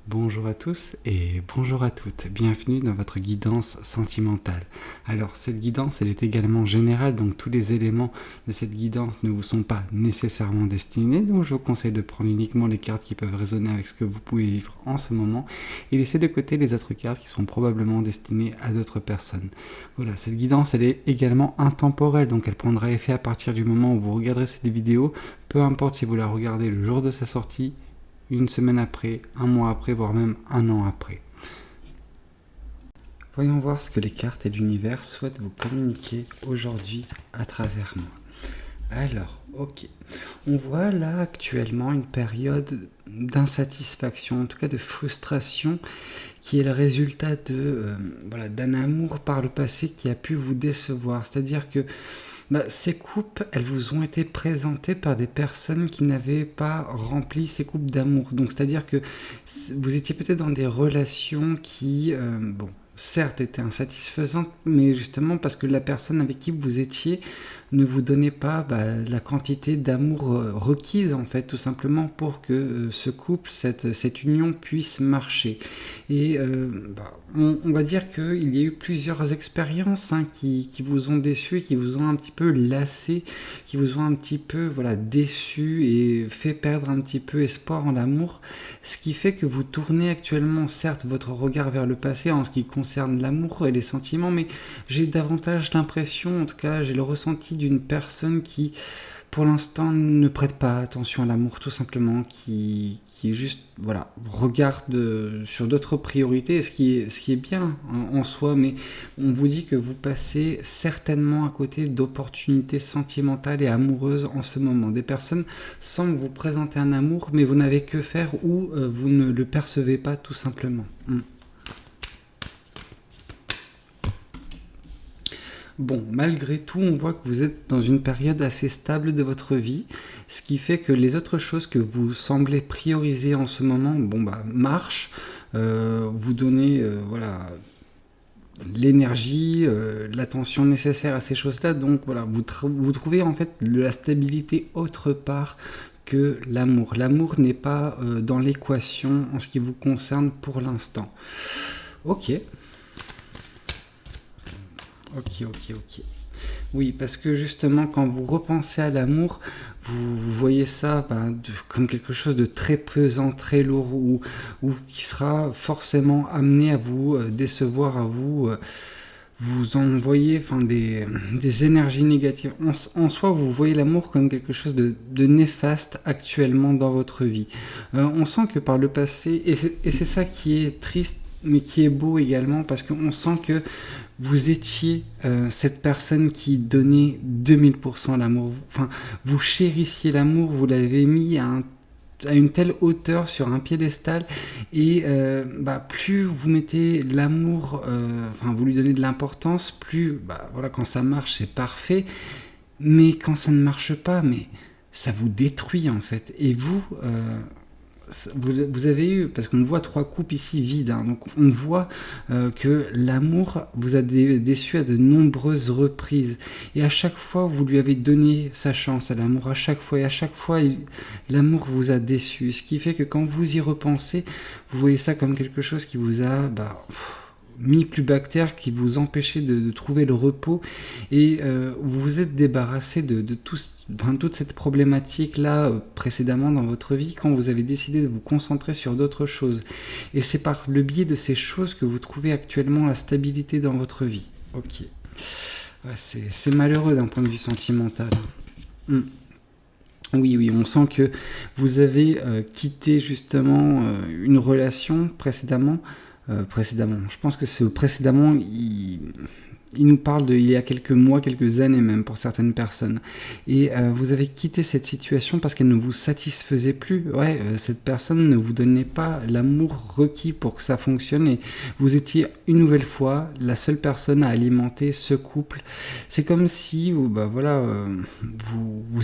Bonjour à tous et bonjour à toutes, bienvenue dans votre guidance sentimentale. Alors cette guidance elle est également générale, donc tous les éléments de cette guidance ne vous sont pas nécessairement destinés, donc je vous conseille de prendre uniquement les cartes qui peuvent résonner avec ce que vous pouvez vivre en ce moment et laisser de côté les autres cartes qui sont probablement destinées à d'autres personnes. Voilà, cette guidance elle est également intemporelle, donc elle prendra effet à partir du moment où vous regarderez cette vidéo, peu importe si vous la regardez le jour de sa sortie, une semaine après, un mois après, voire même un an après. Voyons voir ce que les cartes et l'univers souhaitent vous communiquer aujourd'hui à travers moi. Alors, ok. On voit là actuellement une période d'insatisfaction, en tout cas de frustration, qui est le résultat d'un amour par le passé qui a pu vous décevoir. C'est-à-dire que ces coupes, elles vous ont été présentées par des personnes qui n'avaient pas rempli ces coupes d'amour. Donc, c'est-à-dire que vous étiez peut-être dans des relations qui, certes étaient insatisfaisantes, mais justement parce que la personne avec qui vous étiez ne vous donnait pas la quantité d'amour requise, en fait, tout simplement pour que ce couple, cette union puisse marcher. Et on va dire qu'il y a eu plusieurs expériences qui vous ont déçu, qui vous ont un petit peu lassé, qui vous ont un petit peu déçu et fait perdre un petit peu espoir en l'amour, ce qui fait que vous tournez actuellement, certes, votre regard vers le passé en ce qui concerne l'amour et les sentiments, mais j'ai davantage l'impression, en tout cas j'ai le ressenti d'une personne qui pour l'instant ne prête pas attention à l'amour, tout simplement, qui juste regarde sur d'autres priorités, ce qui est bien en soi, mais on vous dit que vous passez certainement à côté d'opportunités sentimentales et amoureuses en ce moment. Des personnes semblent vous présenter un amour, mais vous n'avez que faire ou vous ne le percevez pas tout simplement. Bon, malgré tout, on voit que vous êtes dans une période assez stable de votre vie, ce qui fait que les autres choses que vous semblez prioriser en ce moment, marchent, vous donnez, l'énergie, l'attention nécessaire à ces choses-là, donc vous trouvez en fait de la stabilité autre part que l'amour. L'amour n'est pas dans l'équation en ce qui vous concerne pour l'instant. Ok. Oui, parce que justement, quand vous repensez à l'amour, vous voyez ça comme quelque chose de très pesant, très lourd, ou qui sera forcément amené à vous décevoir, à vous envoyer des énergies négatives. En soi, vous voyez l'amour comme quelque chose de néfaste actuellement dans votre vie. On sent que par le passé, et c'est ça qui est triste, mais qui est beau également, parce qu'on sent que vous étiez cette personne qui donnait 2000% l'amour. Enfin, vous chérissiez l'amour, vous l'avez mis à une telle hauteur sur un piédestal, et plus vous mettez l'amour, vous lui donnez de l'importance, plus quand ça marche c'est parfait, mais quand ça ne marche pas, mais ça vous détruit en fait. Et vous avez eu, parce qu'on voit 3 coupes ici vides, donc on voit que l'amour vous a déçu à de nombreuses reprises, et à chaque fois vous lui avez donné sa chance à l'amour, à chaque fois l'amour vous a déçu, ce qui fait que quand vous y repensez, vous voyez ça comme quelque chose qui vous a mis plus bas que terre, qui vous empêchait de trouver le repos, et vous vous êtes débarrassé de toute cette problématique là précédemment dans votre vie, quand vous avez décidé de vous concentrer sur d'autres choses, et c'est par le biais de ces choses que vous trouvez actuellement la stabilité dans votre vie. Ok, c'est malheureux d'un point de vue sentimental. Oui, on sent que vous avez quitté justement une relation précédemment. Je pense que ce précédemment, il nous parle il y a quelques mois, quelques années même pour certaines personnes. Et vous avez quitté cette situation parce qu'elle ne vous satisfaisait plus. Cette personne ne vous donnait pas l'amour requis pour que ça fonctionne, et vous étiez une nouvelle fois la seule personne à alimenter ce couple. C'est comme si vous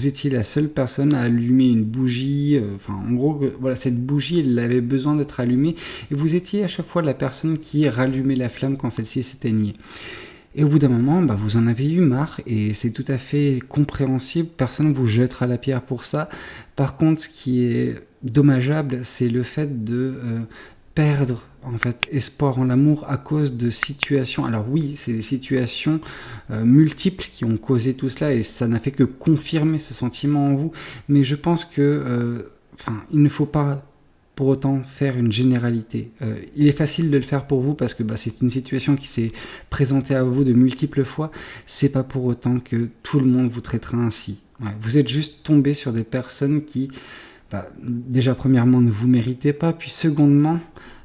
étiez la seule personne à allumer une bougie. En gros, cette bougie, elle avait besoin d'être allumée, et vous étiez à chaque fois la personne qui rallumait la flamme quand celle-ci s'éteignait. Et au bout d'un moment, vous en avez eu marre, et c'est tout à fait compréhensible, personne ne vous jettera la pierre pour ça. Par contre, ce qui est dommageable, c'est le fait de perdre en fait espoir en l'amour à cause de situations. Alors oui, c'est des situations multiples qui ont causé tout cela et ça n'a fait que confirmer ce sentiment en vous. Mais je pense que il ne faut pas pour autant faire une généralité. Il est facile de le faire pour vous parce que c'est une situation qui s'est présentée à vous de multiples fois. C'est pas pour autant que tout le monde vous traitera ainsi. Ouais, vous êtes juste tombé sur des personnes qui, déjà premièrement, ne vous méritez pas, puis secondement,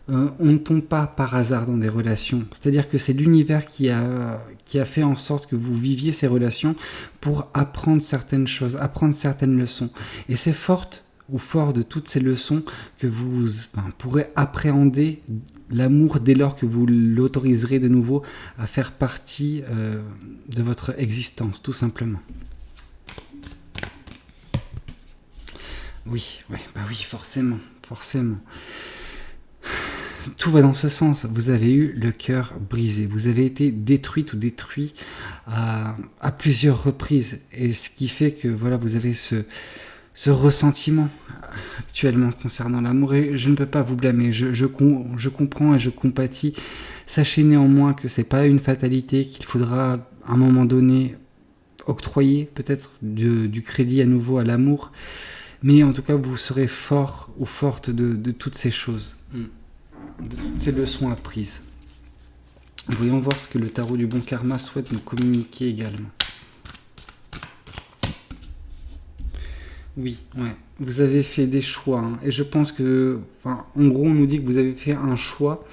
on ne tombe pas par hasard dans des relations. C'est-à-dire que c'est l'univers qui a fait en sorte que vous viviez ces relations pour apprendre certaines choses, apprendre certaines leçons. Et c'est fort de toutes ces leçons que vous pourrez appréhender l'amour dès lors que vous l'autoriserez de nouveau à faire partie de votre existence, tout simplement. Oui, forcément. Tout va dans ce sens. Vous avez eu le cœur brisé. Vous avez été détruite ou détruit à plusieurs reprises. Et ce qui fait que vous avez ce ressentiment actuellement concernant l'amour. Et je ne peux pas vous blâmer. Je comprends et je compatis. Sachez néanmoins que c'est pas une fatalité, qu'il faudra à un moment donné octroyer peut-être du crédit à nouveau à l'amour. Mais en tout cas, vous serez fort ou forte de toutes ces choses. De toutes ces leçons apprises. Voyons voir ce que le tarot du bon karma souhaite nous communiquer également. Oui, vous avez fait des choix. Et je pense que, en gros, on nous dit que vous avez fait un choix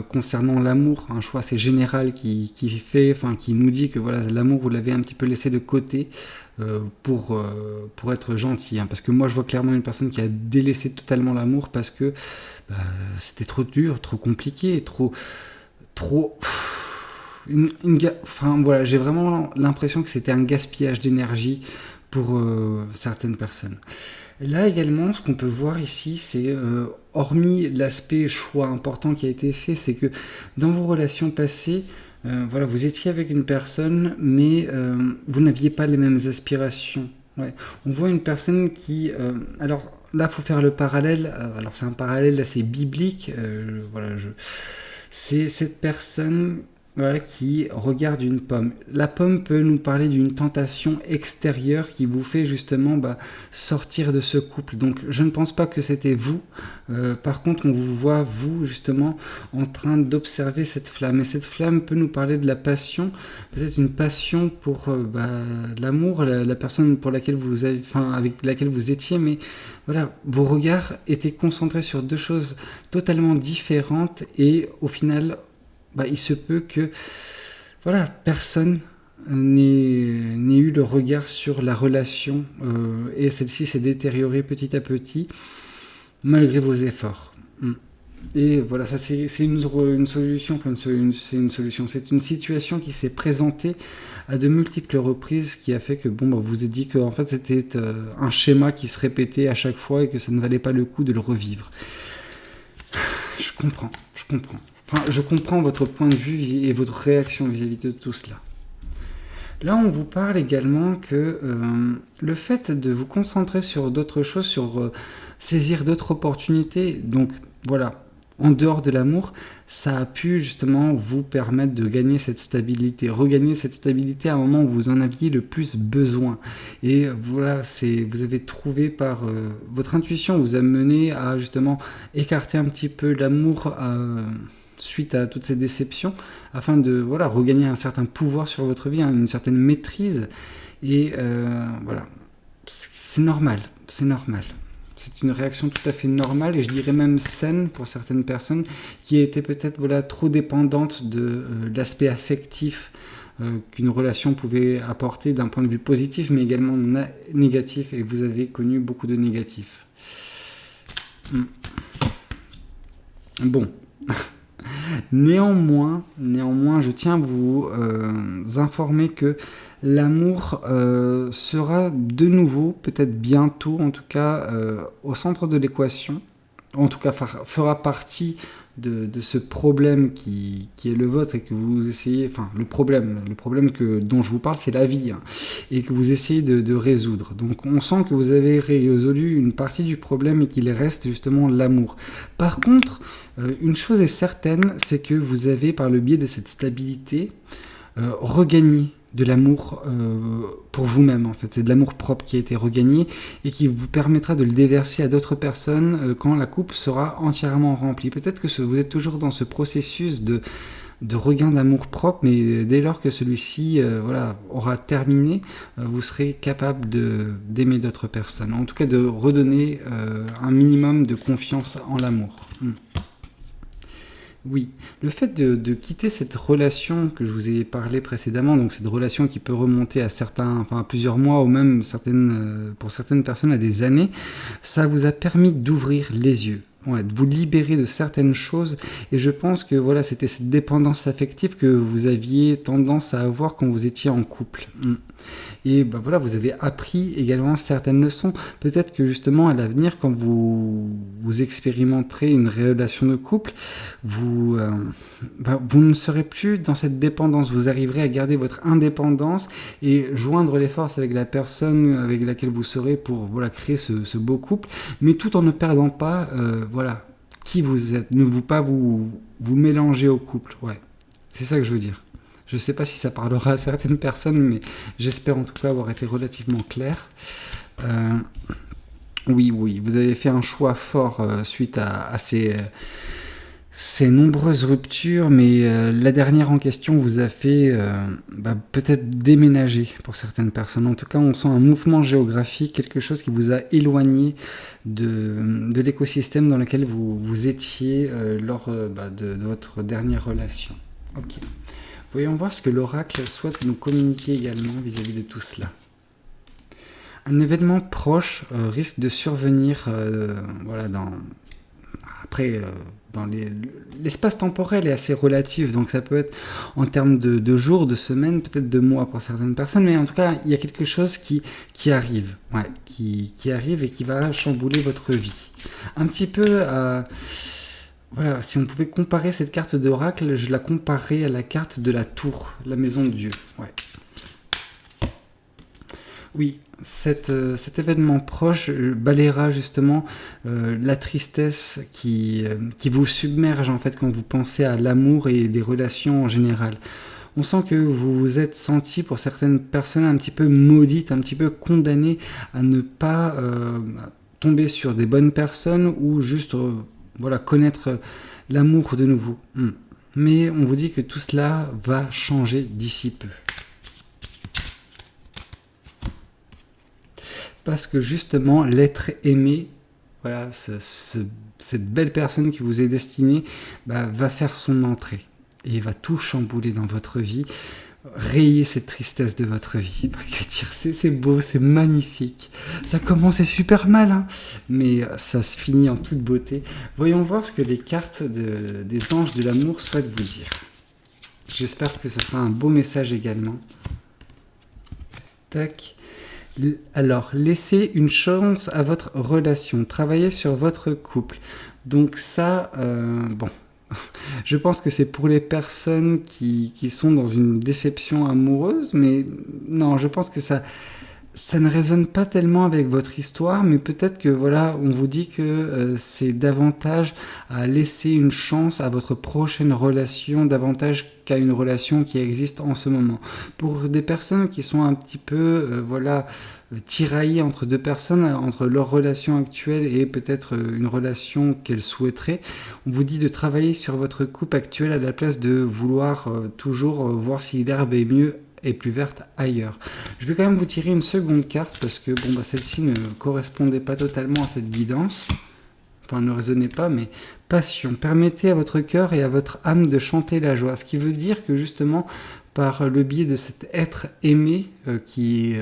concernant l'amour. Un choix assez général qui nous dit que l'amour, vous l'avez un petit peu laissé de côté pour être gentil. Parce que moi, je vois clairement une personne qui a délaissé totalement l'amour parce que c'était trop dur, trop compliqué, j'ai vraiment l'impression que c'était un gaspillage d'énergie pour certaines personnes. Et là également, ce qu'on peut voir ici, c'est hormis l'aspect choix important qui a été fait, c'est que dans vos relations passées, vous étiez avec une personne, mais vous n'aviez pas les mêmes aspirations. On voit une personne qui... alors là, il faut faire le parallèle. Alors c'est un parallèle assez biblique. C'est cette personne qui regarde une pomme. La pomme peut nous parler d'une tentation extérieure qui vous fait justement sortir de ce couple. Donc je ne pense pas que c'était vous. Par contre, on vous voit, vous, justement, en train d'observer cette flamme. Et cette flamme peut nous parler de la passion, peut-être une passion pour l'amour, la personne pour laquelle avec laquelle vous étiez, mais vos regards étaient concentrés sur deux choses totalement différentes et au final, il se peut que personne n'ait eu le regard sur la relation et celle-ci s'est détériorée petit à petit malgré vos efforts. Et ça c'est une solution, c'est une situation qui s'est présentée à de multiples reprises qui a fait que vous vous êtes dit que en fait c'était un schéma qui se répétait à chaque fois et que ça ne valait pas le coup de le revivre. Je comprends. Je comprends votre point de vue et votre réaction vis-à-vis de tout cela. Là, on vous parle également que le fait de vous concentrer sur d'autres choses, sur saisir d'autres opportunités, donc en dehors de l'amour, ça a pu justement vous permettre de gagner cette stabilité, regagner cette stabilité à un moment où vous en aviez le plus besoin. Et vous avez trouvé par votre intuition, vous a mené à justement écarter un petit peu l'amour suite à toutes ces déceptions, afin de regagner un certain pouvoir sur votre vie, une certaine maîtrise. Et c'est normal. C'est une réaction tout à fait normale et je dirais même saine pour certaines personnes qui étaient peut-être trop dépendantes de l'aspect affectif qu'une relation pouvait apporter d'un point de vue positif mais également négatif, et vous avez connu beaucoup de négatifs. Bon. Néanmoins, je tiens à vous informer que l'amour sera de nouveau, peut-être bientôt en tout cas, au centre de l'équation. en tout cas fera partie de ce problème qui est le vôtre et que vous essayez, enfin le problème dont je vous parle, c'est la vie, hein, et que vous essayez de résoudre. Donc on sent que vous avez résolu une partie du problème et qu'il reste justement l'amour. Par contre, une chose est certaine, c'est que vous avez, par le biais de cette stabilité, regagné de l'amour pour vous-même, en fait. C'est de l'amour propre qui a été regagné et qui vous permettra de le déverser à d'autres personnes quand la coupe sera entièrement remplie. Peut-être que vous êtes toujours dans ce processus de regain d'amour propre, mais dès lors que celui-ci aura terminé, vous serez capable d'aimer d'autres personnes. En tout cas, de redonner un minimum de confiance en l'amour. Oui, le fait de quitter cette relation que je vous ai parlé précédemment, donc cette relation qui peut remonter à plusieurs mois ou même pour certaines personnes à des années, ça vous a permis d'ouvrir les yeux. Ouais, de vous libérer de certaines choses, et je pense que voilà, c'était cette dépendance affective que vous aviez tendance à avoir quand vous étiez en couple. Et voilà, vous avez appris également certaines leçons. Peut-être que justement à l'avenir, quand vous expérimenterez une relation de couple, vous ne serez plus dans cette dépendance. Vous arriverez à garder votre indépendance et joindre les forces avec la personne avec laquelle vous serez pour créer ce beau couple, mais tout en ne perdant pas qui vous êtes. Ne vous mélanger au couple. Ouais, c'est ça que je veux dire. Je ne sais pas si ça parlera à certaines personnes, mais j'espère en tout cas avoir été relativement clair. Oui, vous avez fait un choix fort suite à ces nombreuses ruptures, mais la dernière en question vous a fait peut-être déménager pour certaines personnes. En tout cas, on sent un mouvement géographique, quelque chose qui vous a éloigné de l'écosystème dans lequel vous étiez lors de votre dernière relation. Ok. Voyons voir ce que l'oracle souhaite nous communiquer également vis-à-vis de tout cela. Un événement proche risque de survenir l'espace temporel est assez relatif, donc ça peut être en termes de jours, de semaines, peut-être de mois pour certaines personnes, mais en tout cas, il y a quelque chose qui arrive, qui arrive et qui va chambouler votre vie. Un petit peu à... Voilà, si on pouvait comparer cette carte d'oracle, je la comparerais à la carte de la tour, la maison de Dieu. Ouais. Oui, cet événement proche balayera justement la tristesse qui vous submerge en fait quand vous pensez à l'amour et les relations en général. On sent que vous vous êtes senti pour certaines personnes un petit peu maudite, un petit peu condamné à ne pas tomber sur des bonnes personnes ou juste connaître l'amour de nouveau. Mais on vous dit que tout cela va changer d'ici peu. Parce que justement, l'être aimé, cette belle personne qui vous est destinée, va faire son entrée. Et va tout chambouler dans votre vie, rayer cette tristesse de votre vie. Que dire, c'est beau, c'est magnifique. Ça commence super mal, hein, mais ça se finit en toute beauté. Voyons voir ce que les cartes des anges de l'amour souhaitent vous dire. J'espère que ce sera un beau message également. Tac. Alors, laissez une chance à votre relation. Travaillez sur votre couple. Donc ça, je pense que c'est pour les personnes qui sont dans une déception amoureuse, mais non, je pense que ça ne résonne pas tellement avec votre histoire, mais peut-être que on vous dit que c'est davantage à laisser une chance à votre prochaine relation, davantage qu'à une relation qui existe en ce moment. Pour des personnes qui sont un petit peu tiraillées entre deux personnes, entre leur relation actuelle et peut-être une relation qu'elles souhaiteraient, on vous dit de travailler sur votre couple actuel à la place de vouloir toujours voir si l'herbe est mieux et plus verte ailleurs. Je vais quand même vous tirer une seconde carte parce que celle-ci ne correspondait pas totalement à cette guidance. Enfin, ne résonnez pas, mais passion. Permettez à votre cœur et à votre âme de chanter la joie. Ce qui veut dire que justement, par le biais de cet être aimé qui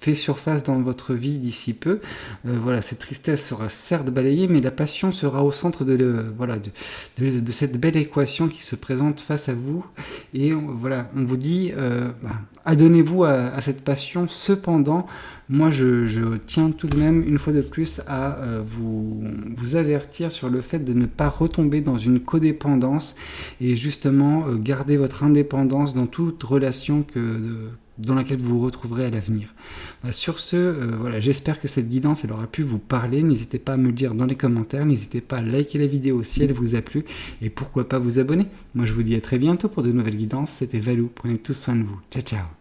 fait surface dans votre vie d'ici peu. Voilà, cette tristesse sera certes balayée, mais la passion sera au centre de cette belle équation qui se présente face à vous. Et voilà, on vous dit, adonnez-vous à cette passion. Cependant, moi, je tiens tout de même, une fois de plus, à vous avertir sur le fait de ne pas retomber dans une codépendance et justement garder votre indépendance dans toute relation dans laquelle vous vous retrouverez à l'avenir. Sur ce, voilà, j'espère que cette guidance elle aura pu vous parler. N'hésitez pas à me le dire dans les commentaires, n'hésitez pas à liker la vidéo si elle vous a plu et pourquoi pas vous abonner. Moi je vous dis à très bientôt pour de nouvelles guidances. C'était Valou, prenez tous soin de vous. Ciao ciao.